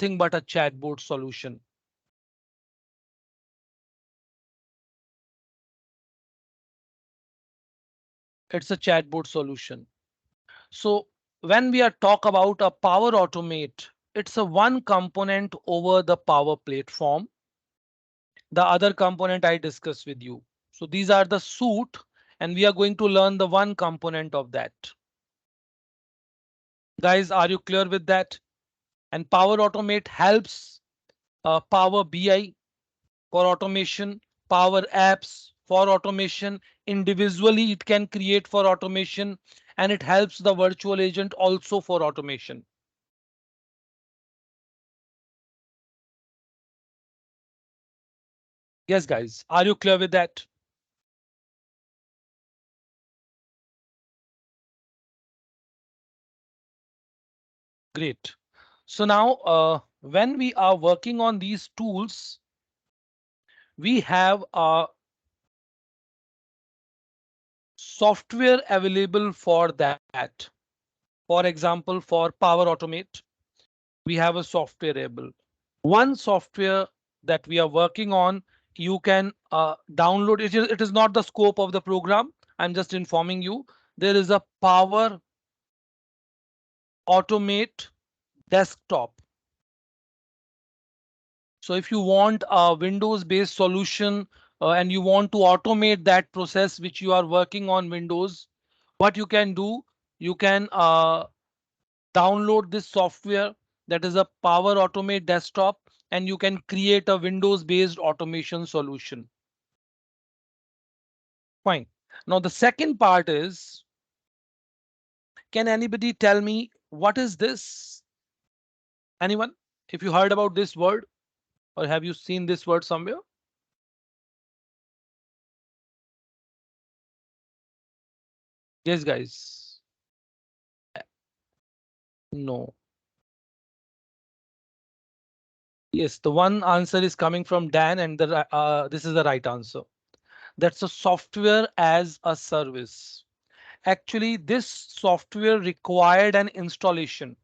nothing but a chatbot solution. It's a chatbot solution. So when we are talk about a Power Automate, it's a one component over the Power Platform. The other component I discussed with you. So these are the suite, and we are going to learn the one component of that. Guys, are you clear with that? And Power Automate helps Power BI for automation, Power Apps for automation. Individually, it can create for automation, and it helps the virtual agent also for automation. Yes, guys, are you clear with that? Great. So now, when we are working on these tools, we have a software available for that. For example, for Power Automate, we have a software available. One software that we are working on, you can download. It is not the scope of the program. I'm just informing you. There is a Power Automate desktop. So if you want a Windows based solution and you want to automate that process which you are working on Windows, what you can do, you can download this software, that is a Power Automate desktop, and you can create a Windows based automation solution. Fine. Now the second part is, can anybody tell me what is this? Anyone? If you heard about this word or have you seen this word somewhere? Yes, guys. No. Yes, the one answer is coming from Dan, and this is the right answer. That's a software as a service. Actually, this software required an installation.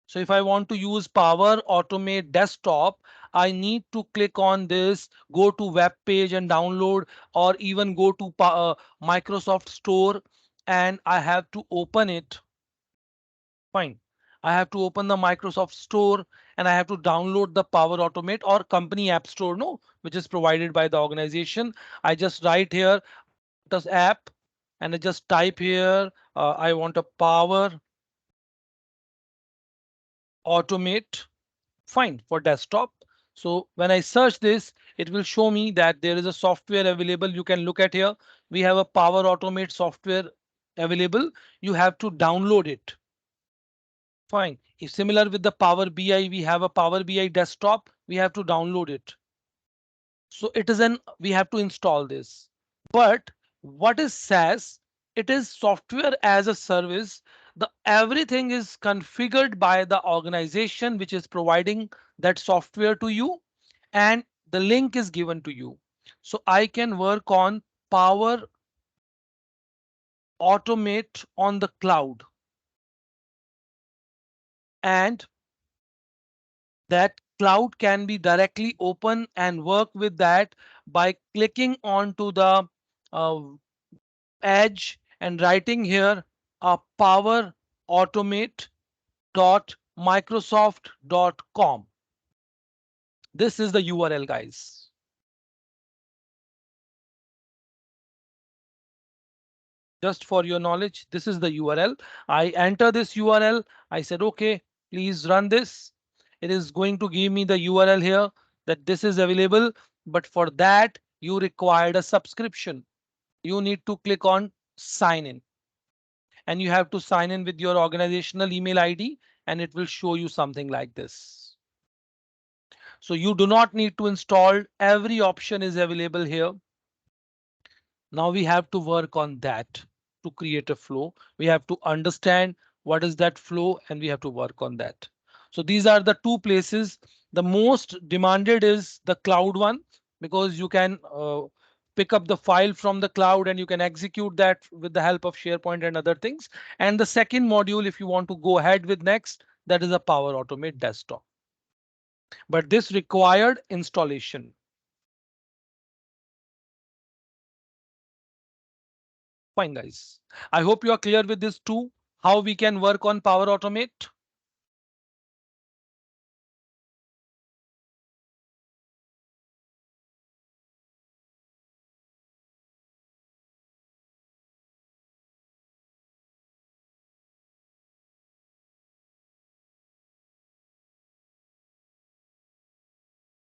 So if I want to use Power Automate desktop, I need to click on this, go to web page and download, or even go to Microsoft Store, and I have to open it. Fine. I have to open the Microsoft Store and I have to download the Power Automate or company app store, no, which is provided by the organization. I just write here this app and I just type here, I want a Power Automate. Fine, for desktop. So when I search this, it will show me that there is a software available. You can look at here. We have a Power Automate software available. You have to download it. Fine. If similar with the Power BI, we have a Power BI desktop, we have to download it. So it is we have to install this. But what is SaaS? It is software as a service. The everything is configured by the organization which is providing that software to you, and the link is given to you. So I can work on Power Automate on the cloud, and that cloud can be directly open and work with that by clicking onto the uh, edge and writing here a Power Automate Microsoft.com. This is the URL, guys. Just for your knowledge, this is the URL. I enter this URL. I said, OK, please run this. It is going to give me the URL here that this is available. But for that, you required a subscription. You need to click on sign in. And you have to sign in with your organizational email ID, and it will show you something like this. So you do not need to install. Every option is available here. Now we have to work on that to create a flow. We have to understand what is that flow and we have to work on that. So these are the two places. The most demanded is the cloud one, because you can pick up the file from the cloud and you can execute that with the help of SharePoint and other things. And the second module, if you want to go ahead with next, that is a Power Automate desktop. but this required installation. Fine, guys. I hope you are clear with this too. How we can work on Power Automate.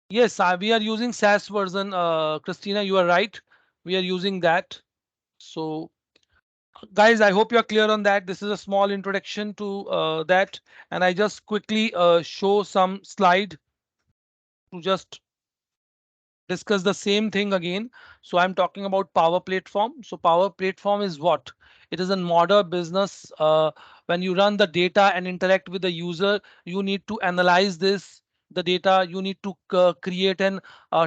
Yes, we are using SaaS version. Christina, you are right. We are using that. So, guys, I hope you are clear on that. This is a small introduction to that, and I just quickly show some slide to just discuss the same thing again. So I'm talking about Power Platform. So Power Platform is what? It is a modern business. When you run the data and interact with the user, you need to analyze this the data. You need to create an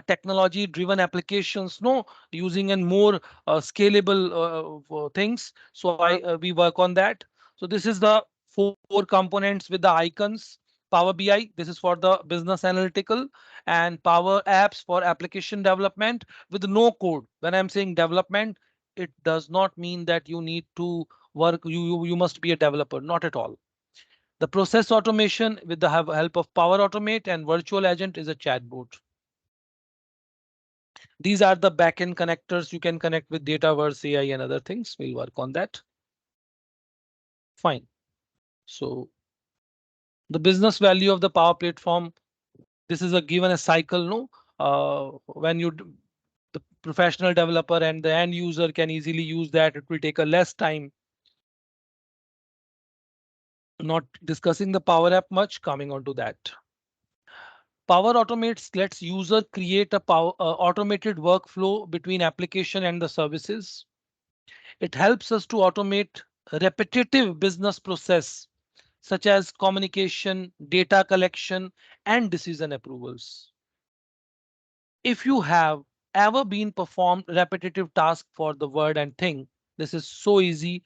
technology driven applications, no, using and more scalable things. So we work on that. So this is the four components with the icons. Power BI, this is for the business analytical, and Power Apps for application development with no code. When I'm saying development, it does not mean that you need to work, you must be a developer, not at all. The process automation with the help of Power Automate, and virtual agent is a chatbot. These are the backend connectors you can connect with Dataverse, AI, and other things. We'll work on that. Fine. So the business value of the Power Platform, this is a given a cycle, no? When the professional developer and the end user can easily use that, it will take a less time. Not discussing the Power App much, coming on to that. Power Automates lets user create a automated workflow between application and the services. It helps us to automate repetitive business process such as communication, data collection, and decision approvals. If you have ever been performed repetitive task for the word and thing, this is so easy.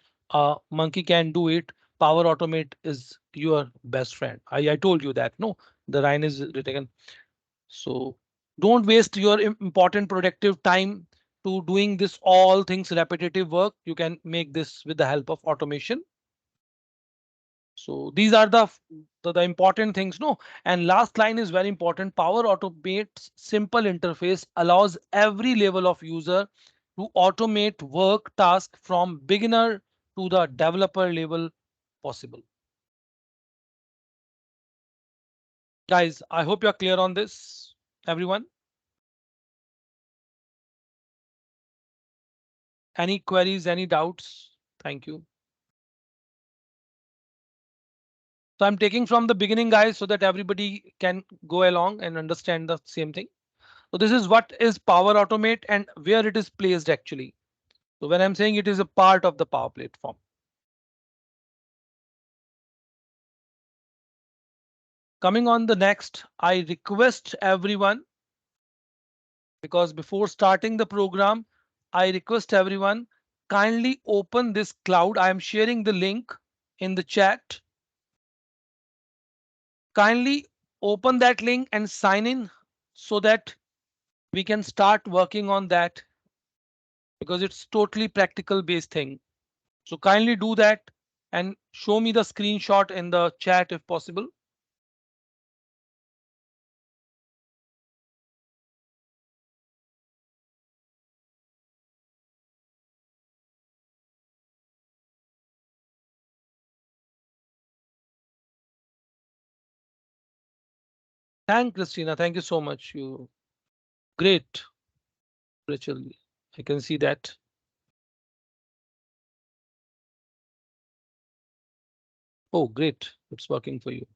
Monkey can do it. Power Automate is your best friend. I told you that. No, the line is written. So don't waste your important productive time to doing this all things repetitive work. You can make this with the help of automation. So these are the important things, no? And last line is very important. Power Automate's simple interface allows every level of user to automate work task from beginner to the developer level possible. Guys, I hope you're clear on this, everyone. Any queries, any doubts? Thank you. So I'm taking from the beginning, guys, so that everybody can go along and understand the same thing. So this is what is Power Automate and where it is placed actually. So when I'm saying it is a part of the Power Platform. Coming on the next, I request everyone, because before starting the program, I request everyone kindly open this cloud. I am sharing the link in the chat. Kindly open that link and sign in so that we can start working on that, because it's totally practical based thing. So kindly do that and show me the screenshot in the chat if possible. Thank Christina. Thank you so much. You great, Rachel. I can see that. Oh, great. It's working for you.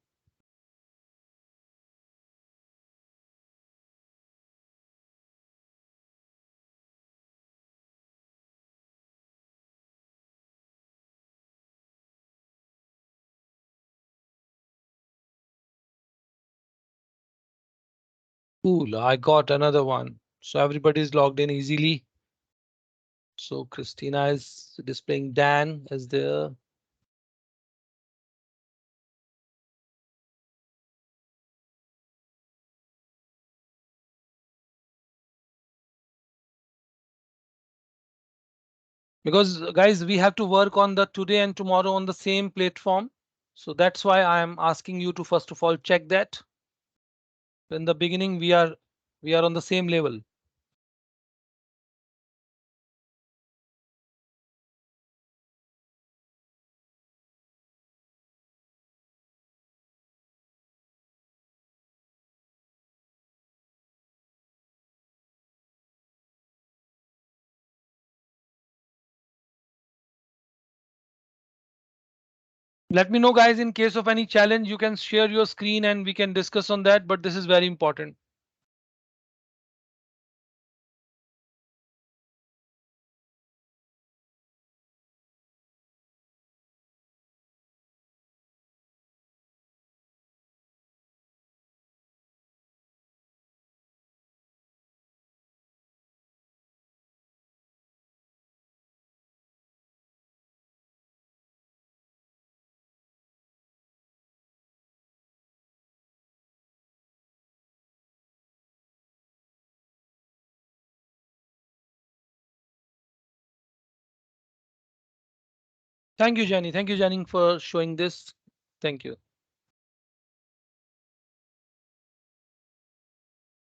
Cool. I got another one. So everybody's logged in easily. So Christina is displaying Dan as there. Because guys, we have to work on the today and tomorrow on the same platform. So that's why I am asking you to first of all check that. In the beginning, we are on the same level. Let me know, guys, in case of any challenge, you can share your screen and we can discuss on that. But this is very important. Thank you, Jenny. Thank you, Jenny, for showing this. Thank you.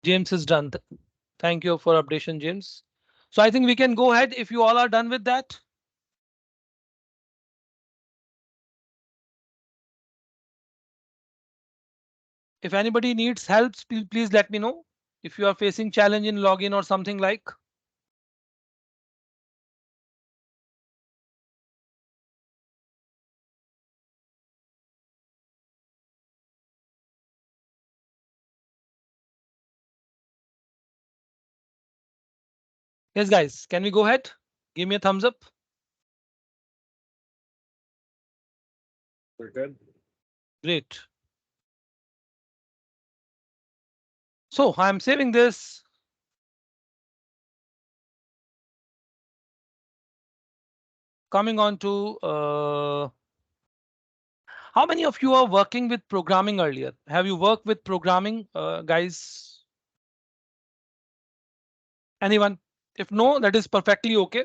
James is done. Thank you for updation, James. So I think we can go ahead if you all are done with that. If anybody needs help, please let me know. If you are facing challenge in login or something like. Yes, guys, can we go ahead? Give me a thumbs up. We're good. Great. So I'm saving this. Coming on to how many of you are working with programming earlier? Have you worked with programming, guys? Anyone? If no, that is perfectly okay.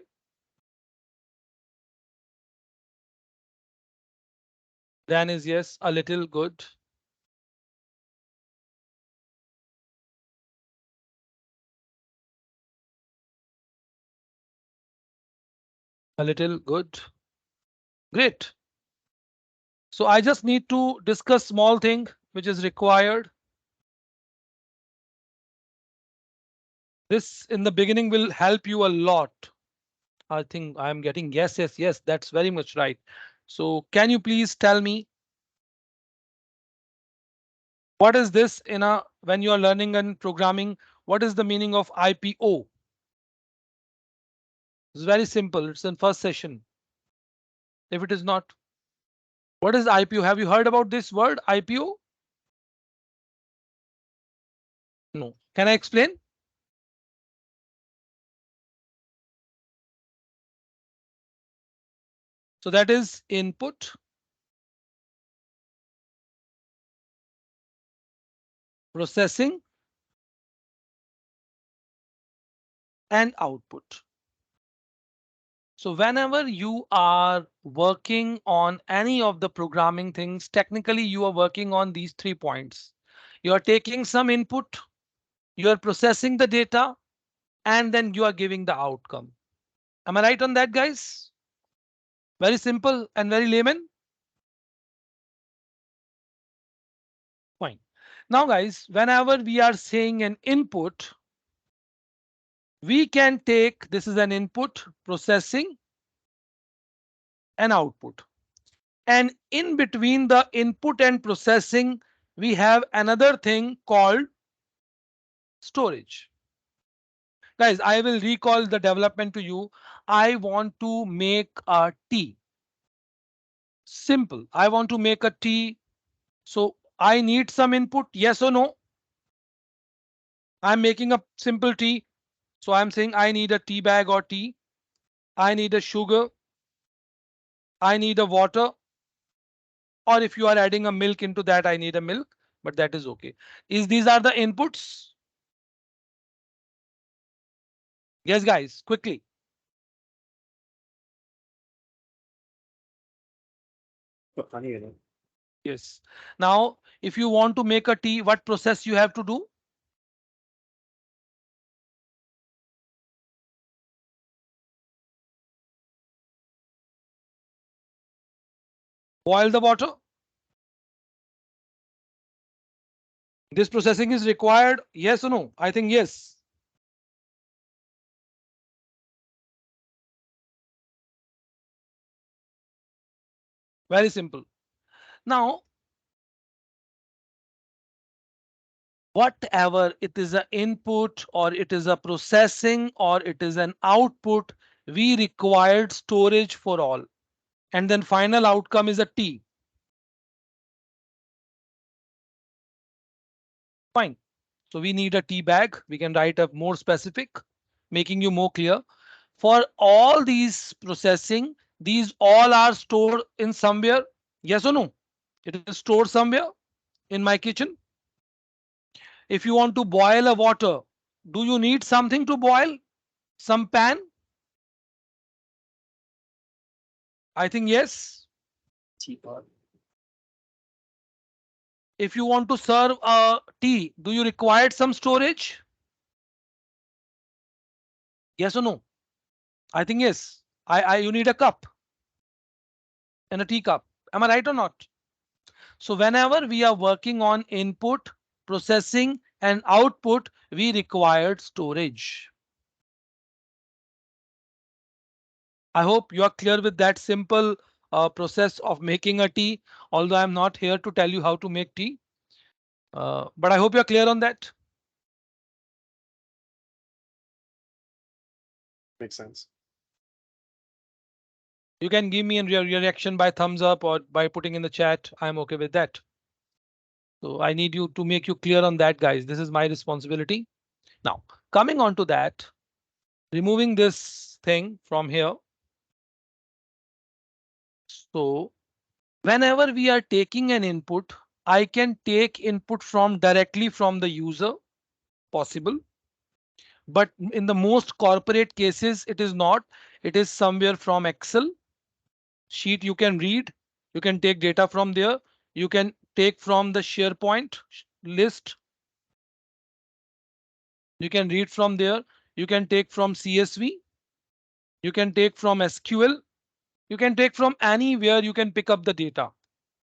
Dan is yes, a little good. A little good. Great. So I just need to discuss small thing which is required. This in the beginning will help you a lot. I think I'm getting yes, yes, yes. That's very much right. So can you please tell me what is this in a when you are learning and programming? What is the meaning of IPO? It's very simple. It's in first session. If it is not, what is IPO? Have you heard about this word IPO? No. Can I explain? So that is input, processing, and output. So whenever you are working on any of the programming things, technically you are working on these 3 points. You are taking some input, you are processing the data, and then you are giving the outcome. Am I right on that, guys? Very simple and very layman. Fine. Now, guys, whenever we are saying an input, we can take this is an input, processing, and output. And in between the input and processing, we have another thing called storage. Guys, I will recall the development to you. I want to make a tea. Simple. I want to make a tea. So I need some input. Yes or no? I'm making a simple tea. So I'm saying I need a tea bag or tea. I need a sugar. I need a water. Or if you are adding a milk into that, I need a milk. But that is okay. Is these are the inputs? Yes, guys, quickly. funny, Yes. Now, if you want to make a tea, what process you have to do? Boil the water. This processing is required. Yes or no? I think yes. Very simple. Now, whatever it is a input or it is a processing or it is an output, we required storage for all. And then final outcome is a T. Fine. So we need a T bag. We can write up more specific, making you more clear. For all these processing, these all are stored in somewhere. Yes or no? It is stored somewhere in my kitchen. If you want to boil a water, do you need something to boil? Some pan? I think yes. teapot. If you want to serve a tea, do you require some storage? Yes or no? I think yes. I you need a cup and a teacup. Am I right or not? So whenever we are working on input, processing and output, we required storage. I hope you are clear with that simple process of making a tea, although I'm not here to tell you how to make tea. But I hope you're clear on that. Makes sense. You can give me a reaction by thumbs up or by putting in the chat. I'm okay with that. So I need you to make you clear on that, guys. This is my responsibility. Now, coming on to that, removing this thing from here. So whenever we are taking an input, I can take input from directly from the user, possible. But in the most corporate cases, it is not. It is somewhere from Excel sheet you can read. You can take data from there. You can take from the SharePoint list. You can read from there. You can take from CSV. You can take from SQL. You can take from anywhere you can pick up the data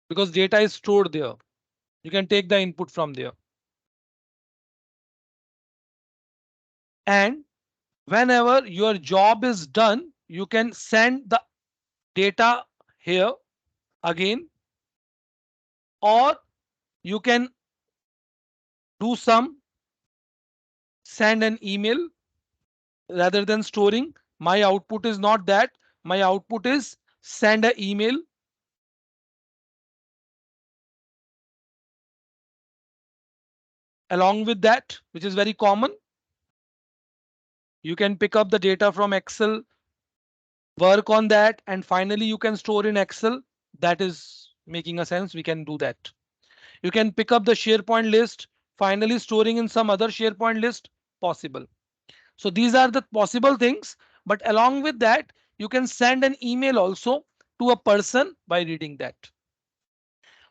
because data is stored there. You can take the input from there. And whenever your job is done, you can send the data here again, or you can do some send an email rather than storing. My output is not that. My output is send an email. Along with that, which is very common, you can pick up the data from Excel, work on that, and finally you can store in Excel. That is making a sense. We can do that. You can pick up the SharePoint list, finally storing in some other SharePoint list, possible. So these are the possible things. But along with that, you can send an email also to a person by reading that.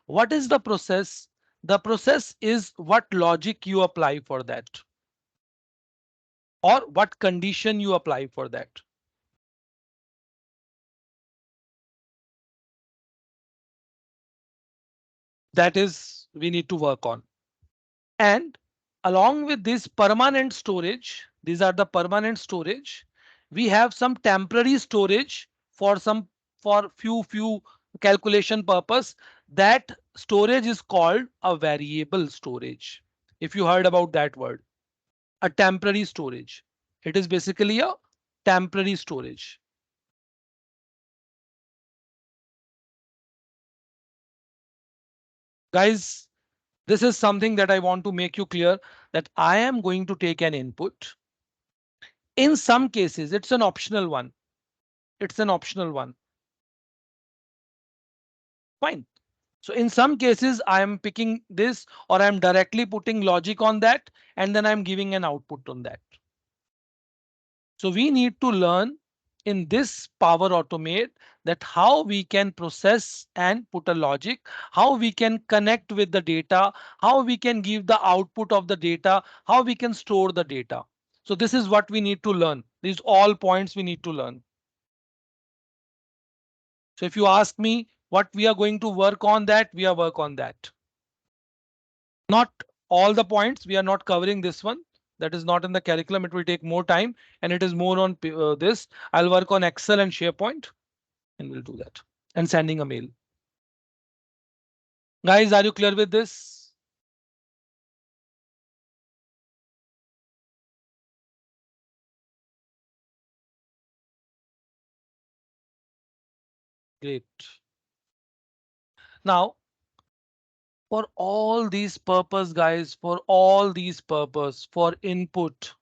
What is the process? The process is what logic you apply for that or what condition you apply for that. That is we need to work on. And along with this permanent storage, these are the permanent storage. We have some temporary storage for few calculation purpose. That storage is called a variable storage. If you heard about that word, a temporary storage. It is basically a temporary storage. Guys, this is something that I want to make you clear that I am going to take an input. In some cases, it's an optional one. It's an optional one. Fine. So in some cases, I am picking this or I'm directly putting logic on that and then I'm giving an output on that. So we need to learn in this Power Automate that how we can process and put a logic, how we can connect with the data, how we can give the output of the data, how we can store the data. So this is what we need to learn. These all points we need to learn. So if you ask me what we are going to work on that, we are work on that. Not all the points, we are not covering this one. That is not in the curriculum. It will take more time and it is more on this. I'll work on Excel and SharePoint and we'll do that. And sending a mail. Guys, are you clear with this? Great. Now, for all these purpose, guys, for all these purpose, for input,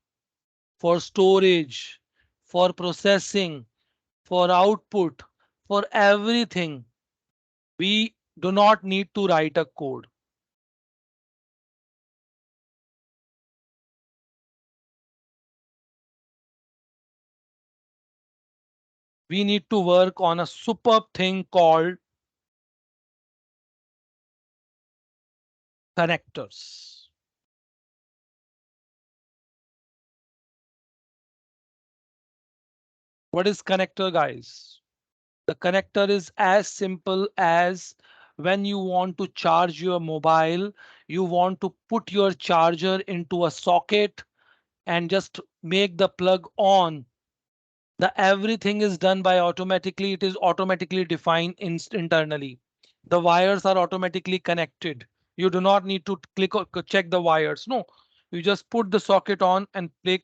for storage, for processing, for output, for everything, we do not need to write a code. We need to work on a superb thing called connectors. What is connector, guys? The connector is as simple as when you want to charge your mobile, you want to put your charger into a socket and just make the plug on. The everything is done by automatically. It is automatically defined internally. The wires are automatically connected. You do not need to click or check the wires. No, you just put the socket on and make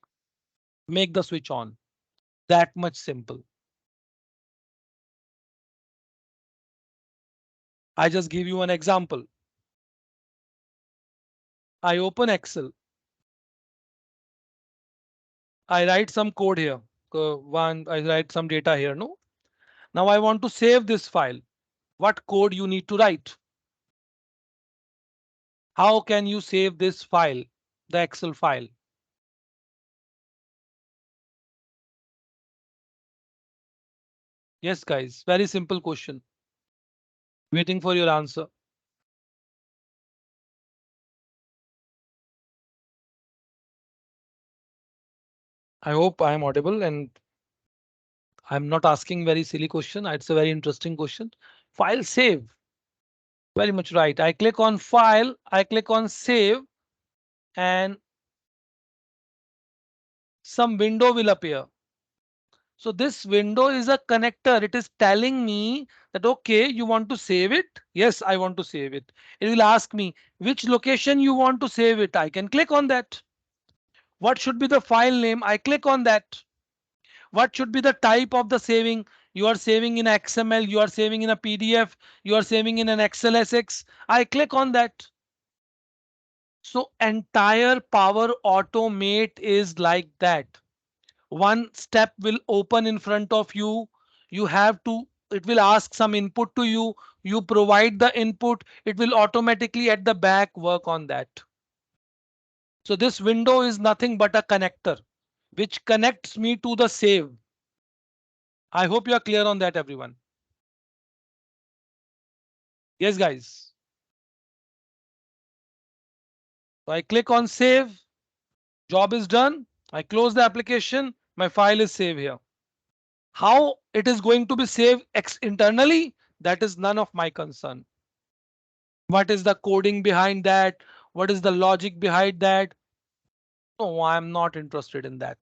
the switch on. That much simple. I just give you an example. I open Excel. I write some code here. I write some data here. No. Now I want to save this file. What code you need to write? How can you save this file, the Excel file? Yes, guys, very simple question. Waiting for your answer. I hope I am audible and I'm not asking very silly question. It's a very interesting question. File save. Very much right. I click on file, I click on save, and some window will appear. So this window is a connector. It is telling me that, okay, you want to save it? Yes, I want to save it. It will ask me which location you want to save it. I can click on that. What should be the file name? I click on that. What should be the type of the saving? You are saving in XML, you are saving in a PDF, you are saving in an XLSX. I click on that. So entire Power Automate is like that. One step will open in front of you. You have to, it will ask some input to you. You provide the input. It will automatically at the back work on that. So this window is nothing but a connector which connects me to the save. I hope you are clear on that, everyone. Yes, guys. So I click on save. Job is done. I close the application. My file is saved here. How it is going to be saved internally, that is none of my concern. What is the coding behind that? What is the logic behind that? No, I'm not interested in that.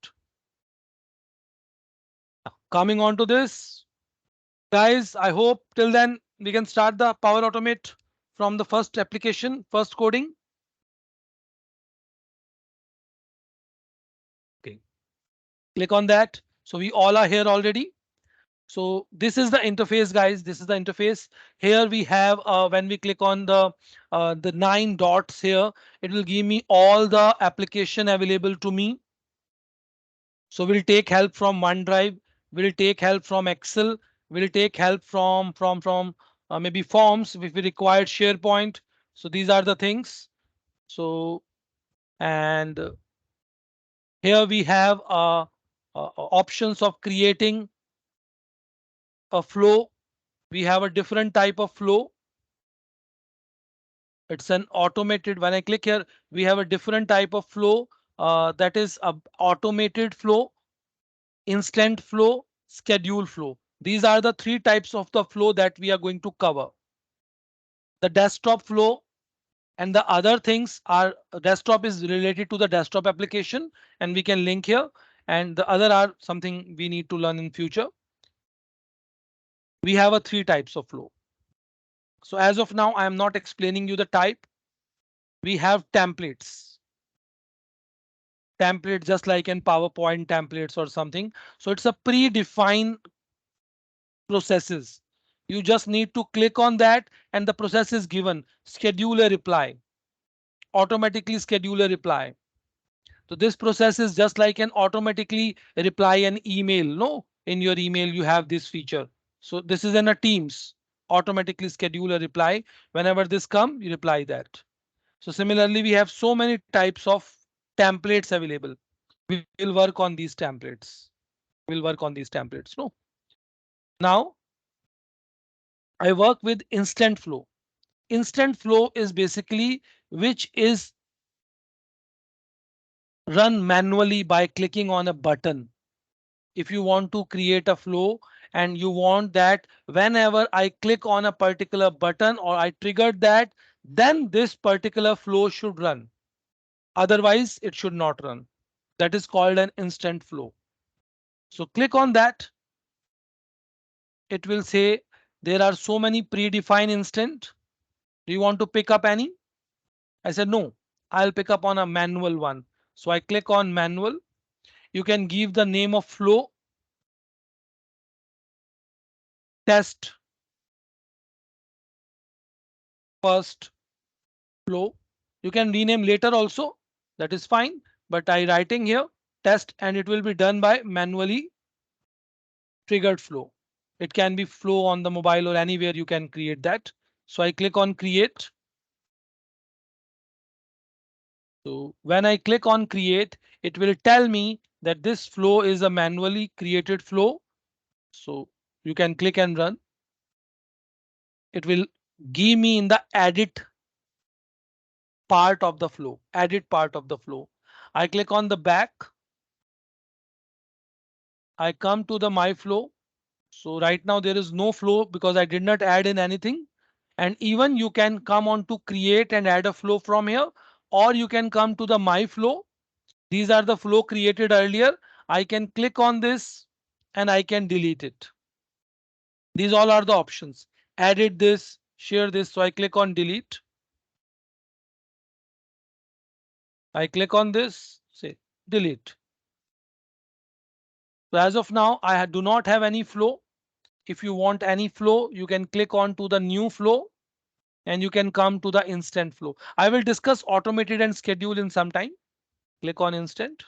Coming on to this, guys, I hope till then we can start the Power Automate from the first application, first coding. Okay, click on that. So we all are here already. So this is the interface, guys. This is the interface. Here we have when we click on the 9 dots here, it will give me all the application available to me. So we'll take help from OneDrive. We'll take help from Excel. We'll take help from maybe forms if we required SharePoint. So these are the things. So and here we have options of creating. a flow. We have a different type of flow. It's an automated. When I click here, we have a different type of flow. That is a automated flow, instant flow, schedule flow. These are the three types of the flow that we are going to cover. The desktop flow and the other things are desktop is related to the desktop application and we can link here. And the other are something we need to learn in future. We have a three types of flow. So as of now, I am not explaining you the type. We have templates. Template just like in PowerPoint templates or something. So it's a predefined processes. You just need to click on that and the process is given. Schedule a reply. Automatically schedule a reply. So this process is just like an automatically reply an email. No, in your email you have this feature. So this is in a Teams. Automatically schedule a reply. Whenever this come, you reply that. So similarly, we have so many types of templates available. We'll work on these templates. We'll work on these templates. No. Now I work with instant flow. Instant flow is basically which is run manually by clicking on a button. If you want to create a flow and you want that whenever I click on a particular button or I triggered that, then this particular flow should run. Otherwise, it should not run. That is called an instant flow. So click on that. It will say there are so many predefined instant. Do you want to pick up any? I said no, I'll pick up on a manual one. So I click on manual. You can give the name of flow, test first flow. You can rename later also. That is fine. But I writing here test and it will be done by manually triggered flow. It can be flow on the mobile or anywhere you can create that. So I click on create. So when I click on create, it will tell me that this flow is a manually created flow. So you can click and run. It will give me in the edit part of the flow, edit part of the flow. I click on the back. I come to the my flow. So right now there is no flow because I did not add in anything. And even you can come on to create and add a flow from here, or you can come to the my flow. These are the flow created earlier. I can click on this and I can delete it. These all are the options. Edit this, share this. So I click on delete. I click on this, say delete. So as of now, I do not have any flow. If you want any flow, you can click on to the new flow and you can come to the instant flow. I will discuss automated and schedule in some time. Click on instant.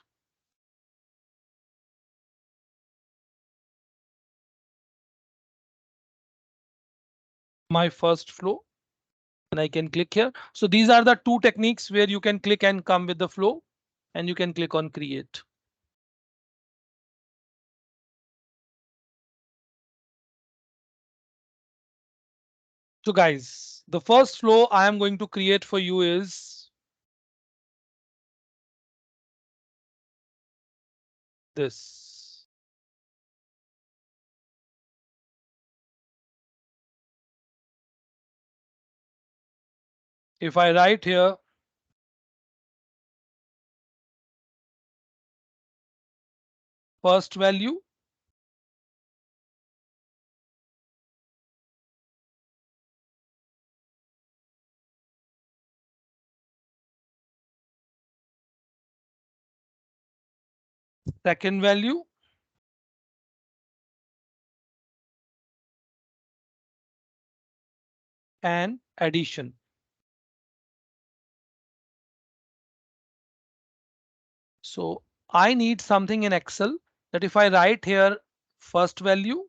My first flow and I can click here. So these are the two techniques where you can click and come with the flow and you can click on create. So guys, the first flow I am going to create for you is this. If I write here first value, second value, and addition. So I need something in Excel that if I write here first value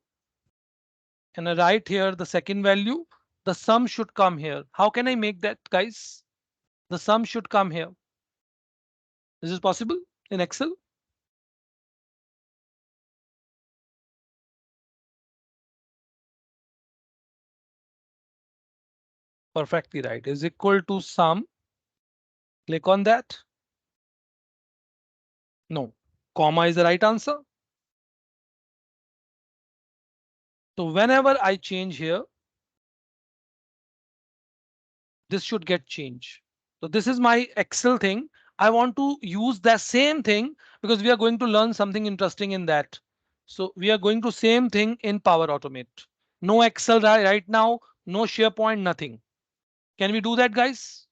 and I write here the second value, the sum should come here. How can I make that, guys? The sum should come here. Is this possible in Excel? Perfectly right. Is equal to sum. Click on that. No, comma is the right answer. So whenever I change here, this should get changed. So this is my Excel thing. I want to use the same thing because we are going to learn something interesting in that. So we are going to same thing in Power Automate. No Excel right now, no SharePoint, nothing. Can we do that, guys?